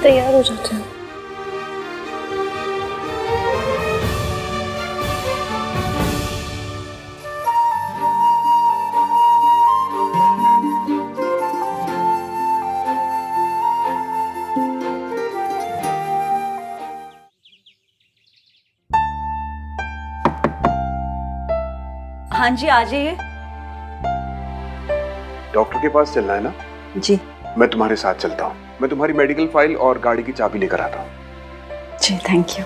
तैयार हो जाते हैं। हाँ जी, आ जाइए। डॉक्टर के पास चलना है ना? जी मैं तुम्हारे साथ चलता हूँ। मैं तुम्हारी मेडिकल फाइल और गाड़ी की चाबी लेकर आता हूँ। जी, थैंक यू।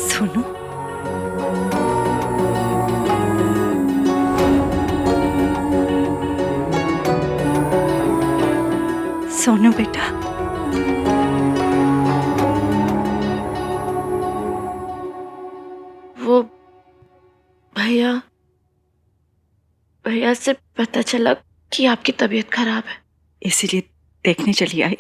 सोनू, सोनू बेटा, वो भैया भैया से पता चला कि आपकी तबीयत खराब है। इसीलिए देखने चली आई।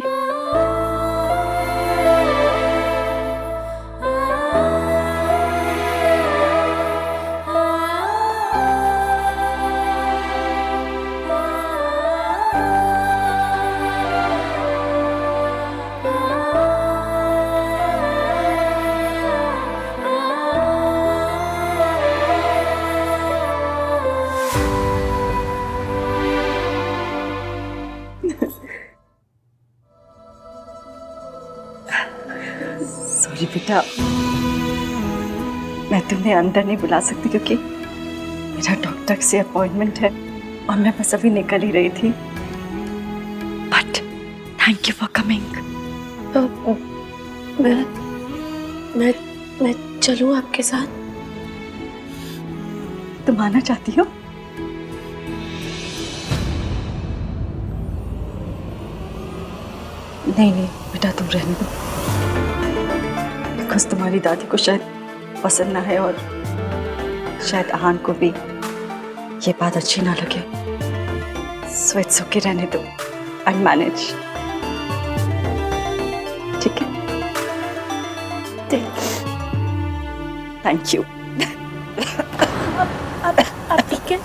सॉरी बेटा, मैं तुम्हें अंदर नहीं बुला सकती क्योंकि मेरा डॉक्टर से अपॉइंटमेंट है और मैं बस अभी निकल ही रही थी। But thank you for coming. मैं चलूं आपके साथ? तुम आना चाहती हो? नहीं नहीं बेटा, तुम रहने दो। बिकॉज तुम्हारी दादी को शायद पसंद ना है और शायद आहान को भी ये बात अच्छी ना लगे। सो इट्स ओके, रहने दो। I manage. ठीक है? Thank you. आप ठीक है?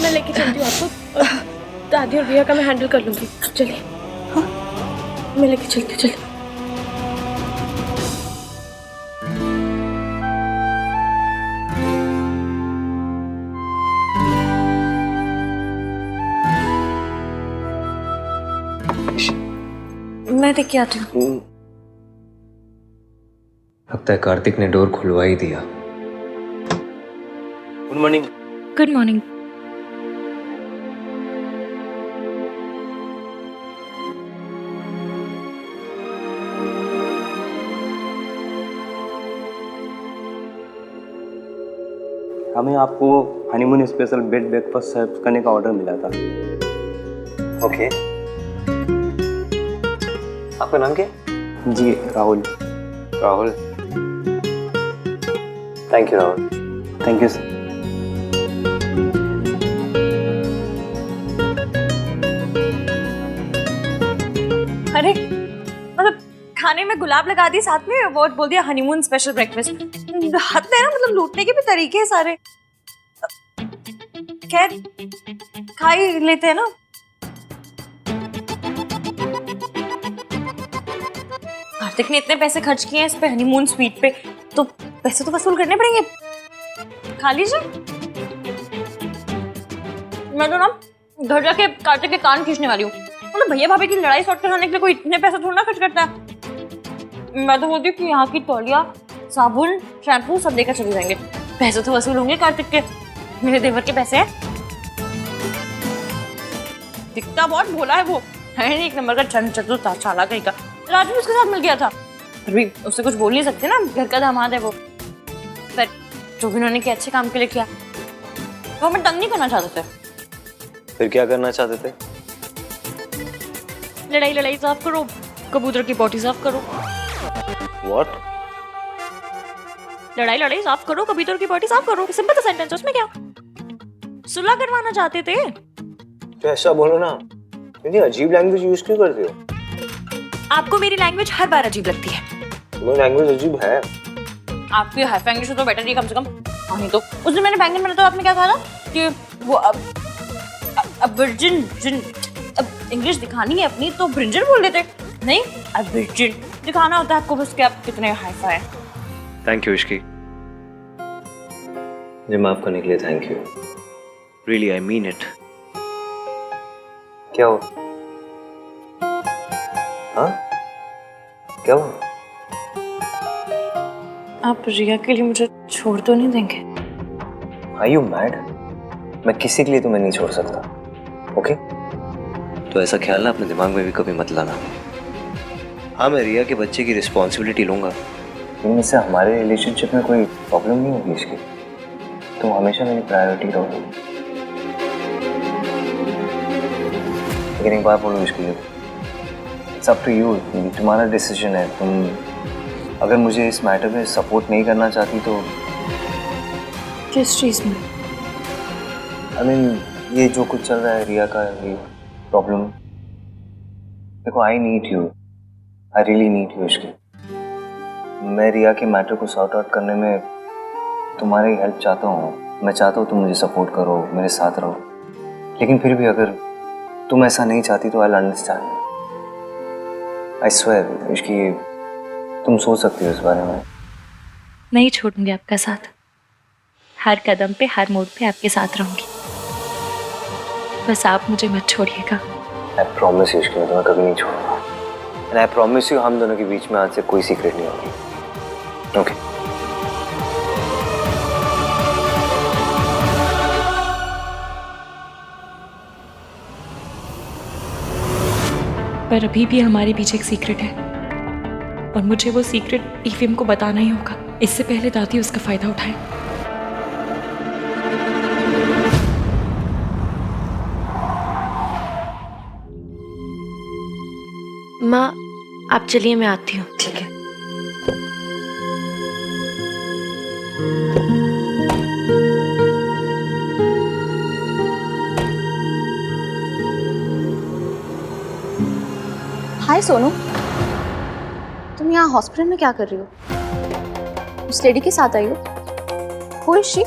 मैं लेके चलती हूँ आपको, और दादी और भैया का मैं हैंडल कर लूंगी। चलिए। हाँ, मैं लेके चलती हूँ। चलिए। मैं देख के आती हूँ। लगता है कार्तिक ने डोर खुलवा ही दिया। Good morning. Good morning. हमें आपको honeymoon special bed breakfast serve करने का ऑर्डर मिला था। ओके। आपका नाम क्या? जी Rahul. Rahul, thank you Rahul. Thank you sir. अरे मतलब खाने में गुलाब लगा दी, साथ में वो बोल दिया हनीमून स्पेशल ब्रेकफास्ट। हद है ना, मतलब लूटने के भी तरीके हैं सारे। खैर खा ही लेते हैं ना। कार्तिक ने इतने पैसे खर्च किए हैं इस पे हनीमून स्वीट पे, तो पैसे तो वसूल करने पड़ेंगे। खा लीजिए। मैं तो ना घर जाके कार्तिक के कान खींचने वाली हूँ। मतलब भैया भाभी की लड़ाई सॉर्ट कराने के लिए कोई इतने पैसे थोड़ा ना खर्च करता है। मैं तो बोलती हूँ कि यहाँ की तौलिया, साबुन, शैम्पू सब लेकर चले जाएंगे। पैसे तो वसूल होंगे कार्तिक के, मेरे देवर के पैसे हैं। दिखता बहुत भोला है वो, है नहीं एक नंबर का छन चतुर चाला कहीं का। राजू उसके साथ मिल गया था, फिर भी उससे कुछ बोल नहीं सकते ना, घर का दामाद है वो। पर जो भी उन्होंने किया अच्छे काम के लिए किया, वो हमें तंग नहीं करना चाहते थे। फिर क्या करना चाहते थे? लड़ाई लड़ाई साफ करो, कबूतर की पोटी साफ करो। व्हाट? लड़ाई लड़ाई साफ करो, कबूतर की पोटी साफ करो। सिंपल सा सेंटेंस, उसमें क्या? सुलह करवाना चाहते थे। तो ऐसा बोलो ना, इतनी अजीब लैंग्वेज यूज क्यों करते हो? आपको मेरी लैंग्वेज हर बार अजीब लगती है। वो लैंग्वेज अजीब है। आपकी हाई इंग्लिश तो बेटर नहीं कम से कम। हाँ, नहीं तो उस दिन मैंने बैंगन बनाया तो आपने क्या कहा था कि वो अब वर्जिन जिन अब इंग्लिश दिखानी है अपनी तो ब्रिंजल बोल देते। नहीं, अब वर्जिन दिखाना होता है आपको बस कि आप कितने हाई फाई हैं। थैंक यू इश्की, मुझे माफ करने के लिए thank you. Really I mean it. क्या हुआ? हाँ, क्या हुआ? आप रिया के लिए मुझे छोड़ तो नहीं देंगे? Are you mad? मैं किसी के लिए तुम्हें नहीं छोड़ सकता, ओके? तो ऐसा ख्याल ना अपने दिमाग में भी कभी मत लाना। हाँ, मैं रिया के बच्चे की रिस्पॉन्सिबिलिटी लूंगा, लेकिन इससे हमारे रिलेशनशिप में कोई प्रॉब्लम नहीं होगी इसकी। तुम हमेशा मेरी प्रायोरिटी रहोगी। लेकिन एक बात बोलो इसके लिए, इट्स अप टू यू, तुम्हारा डिसीजन है। तुम अगर मुझे इस मैटर में सपोर्ट नहीं करना चाहती तो किस चीज़ में? आई मीन ये जो कुछ चल रहा है रिया का, ये प्रॉब्लम। देखो, I need you, I really need you Ishki. मैं रिया के मैटर को सॉर्ट आउट करने में तुम्हारी हेल्प चाहता हूँ। मैं चाहता हूँ तुम मुझे सपोर्ट करो, मेरे साथ रहो। लेकिन फिर भी अगर तुम ऐसा नहीं चाहती तो I understand. I swear Ishki, तुम सोच सकती हो इस बारे में। नहीं छोड़ूंगी आपका साथ, हर कदम पे हर मोड़ पे आपके साथ रहूंगी। बस आप मुझे मत छोड़िएगा। आई प्रॉमिस इश्की, मैं तुम्हें कभी नहीं छोड़ूंगा। एंड आई प्रॉमिस यू, हम दोनों के बीच में आज से कोई सीक्रेट नहीं होगी, ओके? पर अभी भी हमारे पीछे एक सीक्रेट है और मुझे वो सीक्रेट ईफिम को बताना ही होगा, इससे पहले दादी उसका फायदा उठाए। माँ, आप चलिए, मैं आती हूँ। ठीक है। हाय सोनू, तुम यहाँ हॉस्पिटल में क्या कर रही हो? उस लेडी के साथ आई हो? Who is she?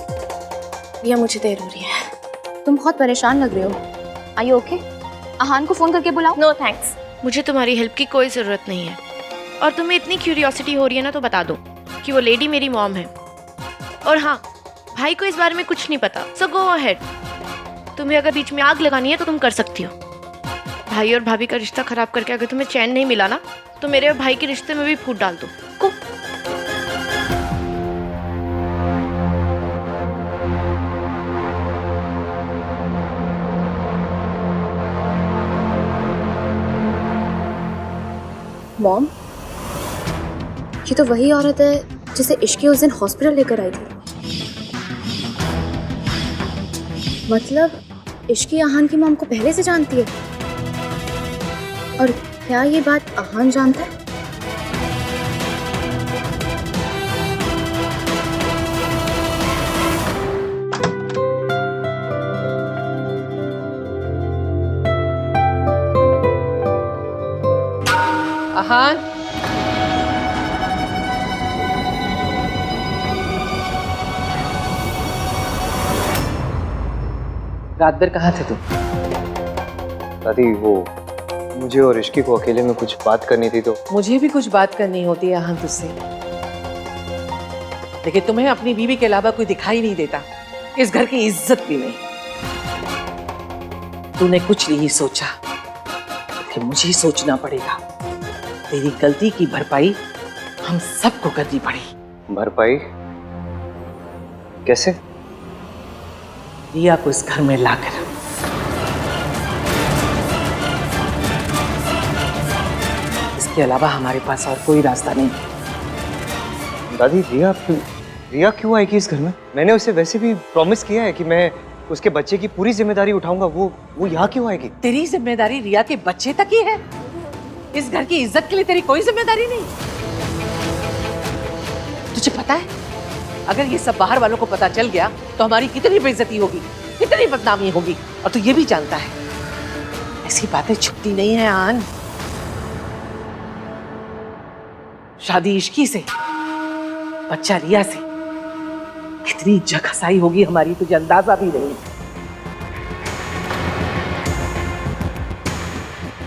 भैया, मुझे देर हो रही है। तुम बहुत परेशान लग रहे हो। Are you okay? आहान को फोन करके बुलाओ। नो थैंक्स, मुझे तुम्हारी हेल्प की कोई ज़रूरत नहीं है। और तुम्हें इतनी क्यूरियोसिटी हो रही है ना, तो बता दो कि वो लेडी मेरी मॉम है। और हाँ, भाई को इस बारे में कुछ नहीं पता, सो गो अहेड। तुम्हें अगर बीच में आग लगानी है तो तुम कर सकती हो। भाई और भाभी का रिश्ता खराब करके अगर तुम्हें चैन नहीं मिला ना, तो मेरे और भाई के रिश्ते में भी फूट डाल दो। को मॉम, ये तो वही औरत है जिसे इश्की उस दिन हॉस्पिटल लेकर आई थी। मतलब इश्की आहान की मॉम को पहले से जानती है। और क्या ये बात आहान जानता है? आहान, रात भर कहाँ थे तुम? दादी, वो मुझे और इश्की को अकेले में कुछ बात करनी थी तो। मुझे भी कुछ बात करनी होती है आहान तुझसे, लेकिन तुम्हें अपनी बीवी के अलावा कोई दिखाई नहीं देता, इस घर की इज्जत भी नहीं। तूने कुछ नहीं सोचा कि मुझे सोचना पड़ेगा। तेरी गलती की भरपाई हम सबको करनी पड़ी। भरपाई कैसे? रिया को इस घर में लाकर। इसके अलावा हमारे पास और कोई रास्ता नहीं। दादी, रिया क्यों आएगी इस घर में? मैंने उसे वैसे भी प्रॉमिस किया है कि मैं उसके बच्चे की पूरी जिम्मेदारी उठाऊंगा। वो यहाँ क्यों आएगी? तेरी जिम्मेदारी रिया के बच्चे तक ही है। इस घर की इज्जत के लिए तेरी कोई जिम्मेदारी नहीं? तुझे पता है अगर ये सब बाहर वालों को पता चल गया तो हमारी कितनी बेइज्जती होगी, कितनी बदनामी होगी, और तू ये भी जानता है ऐसी बातें छुपती नहीं है आन। शादी इश्की से, बच्चा रिया से कितनी जगहसाई होगी हमारी, तुझे अंदाजा भी नहीं।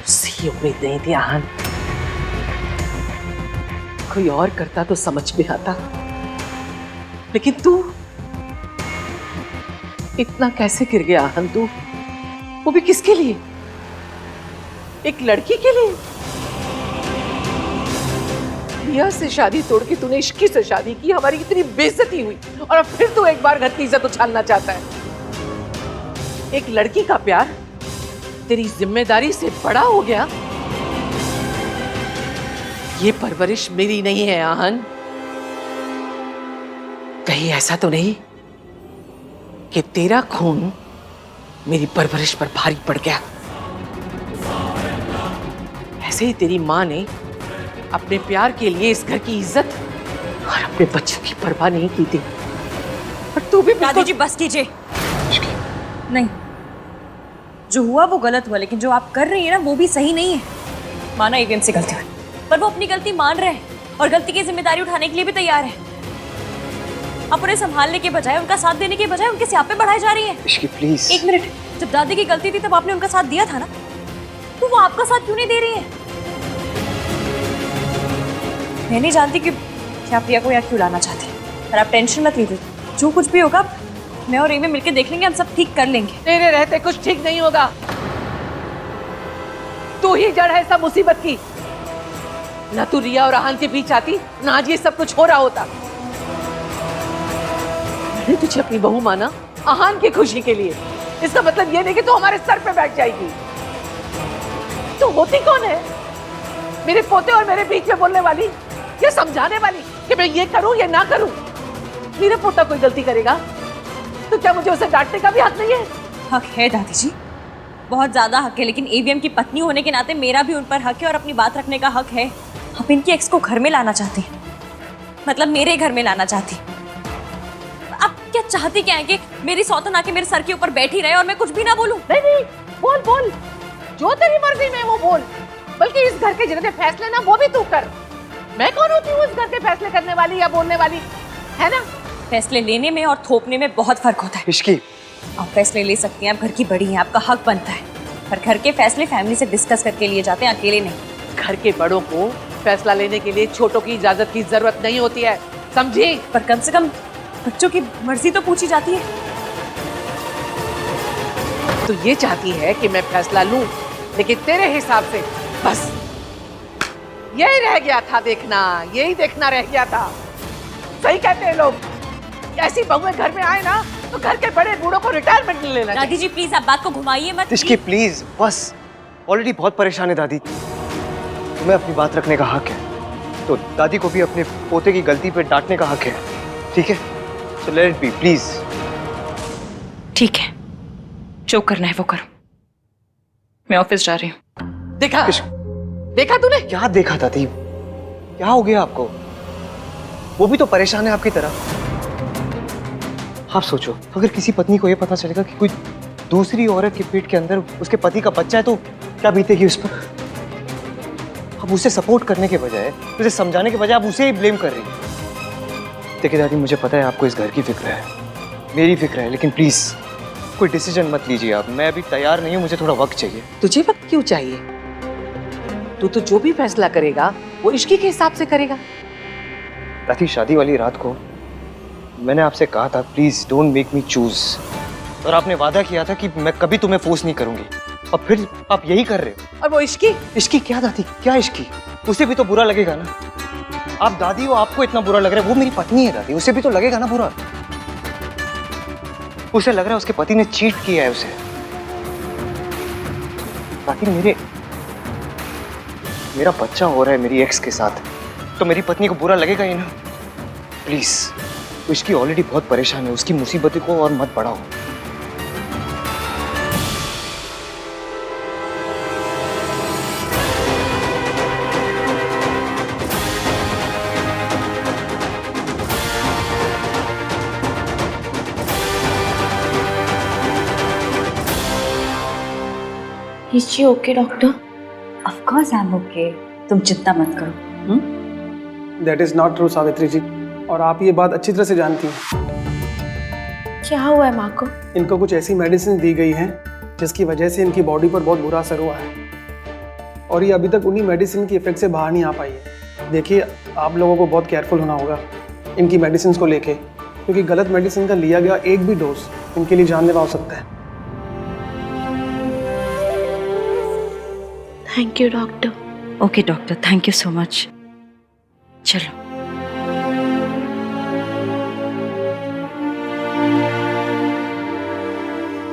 उससे उम्मीद नहीं थी आन, कोई और करता तो समझ में आता, लेकिन तू इतना कैसे गिर गया आहन तू? वो भी किसके लिए? एक लड़की के लिए? रिया से शादी तोड़ के तूने इश्की से शादी की, हमारी इतनी बेइज्जती हुई, और अब फिर तू एक बार घर की इज्जत उछालना चाहता है। एक लड़की का प्यार तेरी जिम्मेदारी से बड़ा हो गया। ये परवरिश मेरी नहीं है आहन। कहीं ऐसा तो नहीं कि तेरा खून मेरी परवरिश पर भारी पड़ गया? ऐसे ही तेरी माँ ने अपने प्यार के लिए इस घर की इज्जत और अपने बच्चों की परवाह नहीं की थी, और तू भी दादी जी बस कीजिए। नहीं, जो हुआ वो गलत हुआ, लेकिन जो आप कर रही है ना वो भी सही नहीं है। माना ईवीएम से गलती हुई, पर वो अपनी गलती मान रहे हैं और गलती की जिम्मेदारी उठाने के लिए भी तैयार है। आप उन्हें संभालने के बजाय, उनका साथ देने के बजाय उनके स्यापे बढ़ाई जा रही है। इश्की प्लीज। एक मिनट, जब दादी की गलती थी तब आपने उनका साथ दिया था ना, तो वो आपका साथ क्यों नहीं दे रही है? मैं नहीं जानती कि आप प्रिया को यहाँ क्यों लाना चाहते हैं, पर आप टेंशन मत लीजिए, जो कुछ भी होगा मैं और एमी मिलकर देख लेंगे, हम सब ठीक कर लेंगे। तेरे रहते कुछ ठीक नहीं होगा। तू ही जड़ है सब मुसीबत की। ना तू रिया और आहन के बीच आती, ना आज ये सब कुछ हो रहा होता। मैंने तुझे अपनी बहू माना आहन की खुशी के लिए, इसका मतलब ये नहीं कि तू हमारे सर पे बैठ जाएगी। तू होती कौन है? मेरे पोते और मेरे बीच में बोलने वाली, ये समझाने वाली कि मैं ये करूं या ना करूं। मेरा पोता कोई गलती करेगा तो क्या मुझे उसे डांटने का भी हक नहीं है? हक है दादी जी, बहुत ज्यादा हक है, लेकिन एवीएम की पत्नी होने के नाते मेरा भी उन पर हक है और अपनी बात रखने का हक है। आप इनकी एक्स को घर में लाना चाहती हैं, मतलब मेरे घर में लाना चाहती। आप क्या चाहती क्या है कि मेरी सौतन आके मेरे सर के ऊपर बैठी रहे और मैं कुछ भी ना बोलूं? नहीं नहीं, बोल बोल, जो तेरी मर्जी में वो बोल, बल्कि इस घर के जितने फैसले ना वो भी तू कर। मैं कौन होती हूँ इस घर के फैसले करने वाली या बोलने वाली, है ना? फैसले लेने में और थोपने में बहुत फर्क होता है। इश्की आप फैसले ले सकती हैं, आप घर की बड़ी हैं, आपका हक बनता है, पर घर के फैसले फैमिली से डिस्कस करके लिए जाते हैं, अकेले नहीं। घर के बड़ों को फैसला लेने के लिए छोटों की इजाजत की जरूरत नहीं होती है, समझी? पर कम से कम बच्चों की मर्जी तो पूछी जाती है। तो ये चाहती है कि मैं फैसला लूं, लेकिन तेरे हिसाब से बस यही रह गया था देखना, यही देखना रह गया था। सही कहते हैं लोग, ऐसी बहुएं घर में आए ना तो घर के बड़े बूढ़ों को रिटायरमेंट ले लेना चाहिए। दादी जी प्लीज आप बात को घुमाइए मत। इश्की प्लीज बस, ऑलरेडी बहुत परेशान है दादी। तुम्हें अपनी बात रखने का हक है, तो दादी को भी अपने पोते की गलती पे डांटने का हक है, ठीक है? So let it be please. ठीक है, जो करना है वो करो, मैं ऑफिस जा रही हूँ। देखा देखा तूने? क्या देखा दादी? क्या हो गया आपको? वो भी तो परेशान है आपकी तरह। आप सोचो, अगर किसी पत्नी को ये पता चलेगा कि कोई दूसरी औरत के पेट के अंदर उसके पति का बच्चा है तो क्या बीतेगी उस पर? अब उसे सपोर्ट करने के बजाय, उसे समझाने के बजाय आप उसे ही ब्लेम कर रही हैं। देखिए दादी, मुझे पता है आपको इस घर की फिक्र है, मेरी फिक्र है, लेकिन प्लीज कोई डिसीजन मत लीजिए आप। मैं अभी तैयार नहीं हूँ, मुझे थोड़ा वक्त चाहिए। तुझे वक्त क्यों चाहिए? तू तो जो भी फैसला करेगा वो इश्की के हिसाब से करेगा। रात शादी वाली रात को मैंने आपसे कहा था please don't make me choose, और आपने वादा किया था कि मैं कभी तुम्हें फोर्स नहीं करूंगी, और फिर आप यही कर रहे हो। और वो इश्की? इश्की क्या दादी, क्या इश्की? उसे भी तो बुरा लगेगा ना। आप दादी हो, आपको इतना बुरा लग रहा है, वो मेरी पत्नी है दादी, उसे भी तो लगेगा ना बुरा। उसे लग रहा है उसके पति ने चीट किया है उसे। दादी मेरा बच्चा हो रहा है मेरी एक्स के साथ, तो मेरी पत्नी को बुरा लगेगा ही ना। प्लीज, उसकी ऑलरेडी बहुत परेशान है, उसकी मुसीबतों को और मत बढ़ाओ। Is she okay doctor? Of course I am okay, तुम चिंता मत करो। That is not true Savitri ji, और आप ये बात अच्छी तरह से जानती हैं। क्या हुआ है माँ को? इनको कुछ ऐसी मेडिसिन दी गई हैं जिसकी वजह से इनकी बॉडी पर बहुत बुरा असर हुआ है, और ये अभी तक उन्हीं मेडिसिन की इफेक्ट से बाहर नहीं आ पाई है। देखिए, आप लोगों को बहुत केयरफुल होना होगा इनकी मेडिसिन को लेके, क्योंकि गलत मेडिसिन का लिया गया एक भी डोज इनके लिए जानलेवा हो सकता है। Thank you doctor. Okay doctor, thank you so much. चलो।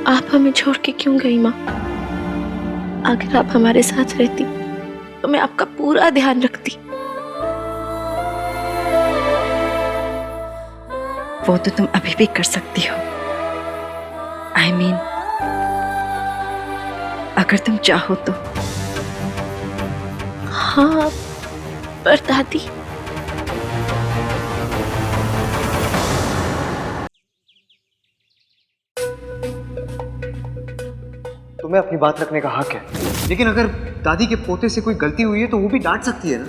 आप हमें छोड़ के क्यों गई माँ? अगर आप हमारे साथ रहती तो मैं आपका पूरा ध्यान रखती। वो तो तुम अभी भी कर सकती हो। आई मीन, अगर तुम चाहो तो। हाँ, पर दादी, तुम्हें अपनी बात रखने का हक है, लेकिन अगर दादी के पोते से कोई गलती हुई है तो वो भी डांट सकती है ना।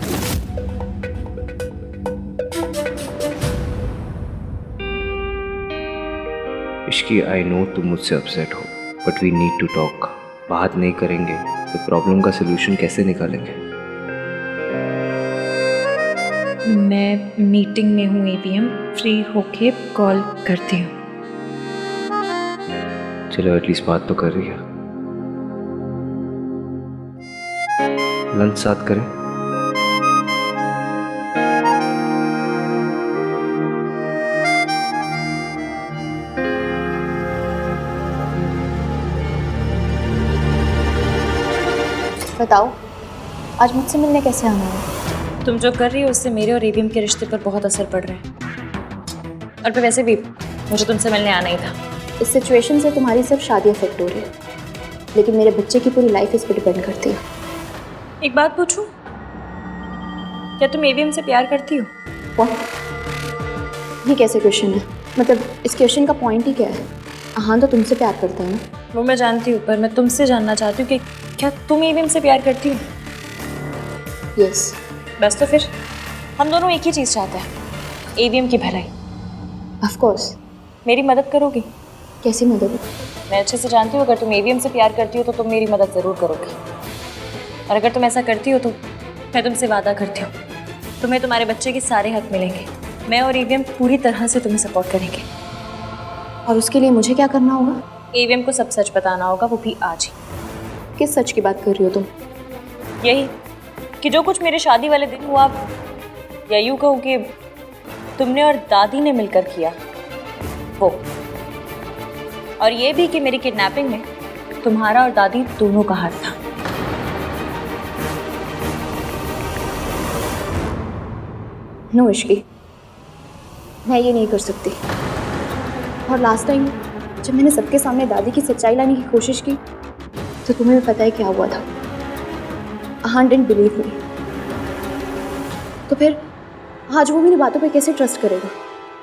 इश्की, आई नो तुम मुझसे अपसेट हो, but we need to talk. बात नहीं करेंगे तो प्रॉब्लम का सलूशन कैसे निकालेंगे? मैं मीटिंग में हूँ एवीएम, फ्री होके कॉल करती हूँ। चलो, एटलीस्ट बात तो कर रही है। लंच साथ करें? बताओ, आज मुझसे मिलने कैसे आना है? तुम जो कर रही हो उससे मेरे और एवीएम के रिश्ते पर बहुत असर पड़ रहा है। और फिर वैसे भी मुझे तुमसे मिलने आना ही था। इस सिचुएशन से तुम्हारी सिर्फ शादी अफेक्ट हो रही है, लेकिन मेरे बच्चे की पूरी लाइफ इस पर डिपेंड करती है। एक बात पूछूं, क्या तुम एवीएम से प्यार करती हो? व्हाट? ये कैसे क्वेश्चन है? मतलब इस क्वेश्चन का पॉइंट ही क्या है? हाँ, तो तुमसे प्यार करता है ना। वो मैं जानती हूँ, पर मैं तुमसे जानना चाहती हूँ कि क्या तुम एवीएम से प्यार करती हो? यस। बस तो फिर हम दोनों एक ही चीज़ चाहते हैं, एवीएम की भलाई। Of course. मेरी मदद करोगी? कैसी मदद? मैं अच्छे से जानती हूँ अगर तुम एवीएम से प्यार करती हो तो तुम मेरी मदद ज़रूर करोगी, और अगर तुम ऐसा करती हो तो मैं तुमसे वादा करती हूँ तुम्हें तुम्हारे बच्चे के सारे हक मिलेंगे। मैं और एवीएम पूरी तरह से तुम्हें सपोर्ट करेंगे। और उसके लिए मुझे क्या करना होगा? एवीएम को सब सच बताना होगा, वो भी आज ही। किस सच की बात कर रही हो तुम? यही कि जो कुछ मेरे शादी वाले दिन हुआ, या यूँ कहूँ कि तुमने और दादी ने मिलकर किया वो, और ये भी कि मेरी किडनैपिंग में तुम्हारा और दादी दोनों का हाथ था। नो इश्की, मैं ये नहीं कर सकती। और लास्ट टाइम जब मैंने सबके सामने दादी की सच्चाई लाने की कोशिश की तो तुम्हें भी पता है क्या हुआ था। आहान डिडंट बिलीव मी। तो फिर आज वो मेरी बातों पे कैसे ट्रस्ट करेगा?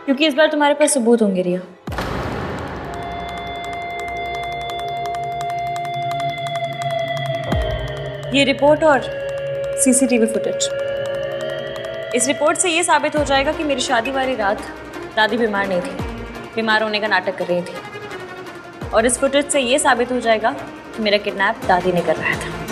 क्योंकि इस बार तुम्हारे पास सबूत होंगे रिया। ये रिपोर्ट और सीसीटीवी फुटेज, इस रिपोर्ट से ये साबित हो जाएगा कि मेरी शादी वाली रात दादी बीमार नहीं थी, बीमार होने का नाटक कर रही थी। और इस फुटेज से ये साबित हो जाएगा कि मेरा किडनैप दादी ने कर रहा था।